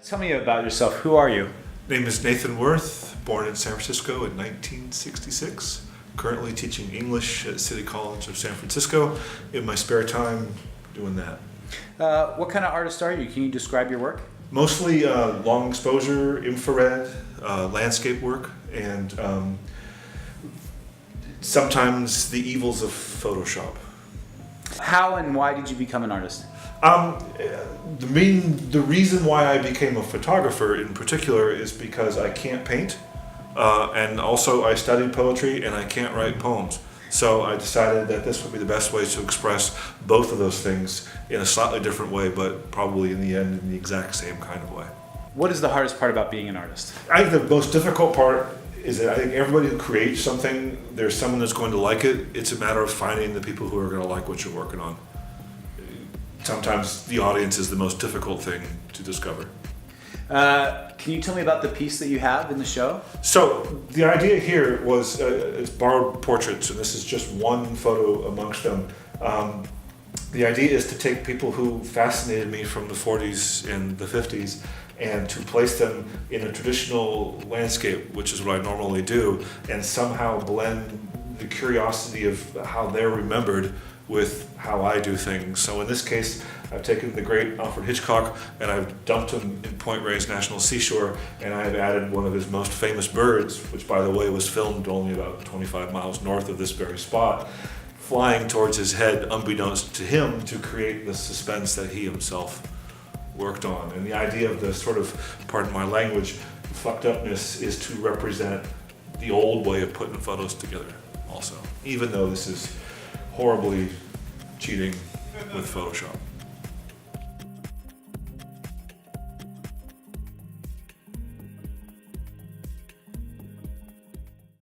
Tell me about yourself. Who are you? Name is Nathan Wirth, born in San Francisco in 1966. Currently teaching English at City College of San Francisco. In my spare time, doing that. What kind of artist are you? Can you describe your work? Mostly long exposure, infrared, landscape work, and sometimes the evils of Photoshop. How and why did you become an artist? The reason why I became a photographer in particular is because I can't paint, and also I studied poetry and I can't write poems. So I decided that this would be the best way to express both of those things in a slightly different way, but probably in the end in the exact same kind of way. What is the hardest part about being an artist? I think the most difficult part is that I think everybody who creates something, there's someone that's going to like it. It's a matter of finding the people who are going to like what you're working on. Sometimes the audience is the most difficult thing to discover. Can you tell me about the piece that you have in the show? So the idea here was it's borrowed portraits, and this is just one photo amongst them. The idea is to take people who fascinated me from the 40s and the 50s and to place them in a traditional landscape, which is what I normally do, and somehow blend the curiosity of how they're remembered with how I do things. So in this case, I've taken the great Alfred Hitchcock and I've dumped him in Point Reyes National Seashore, and I've added one of his most famous birds, which by the way was filmed only about 25 miles north of this very spot, flying towards his head unbeknownst to him to create the suspense that he himself worked on. And the idea of the sort of, pardon my language, fucked upness is to represent the old way of putting photos together also, even though this is horribly cheating with Photoshop.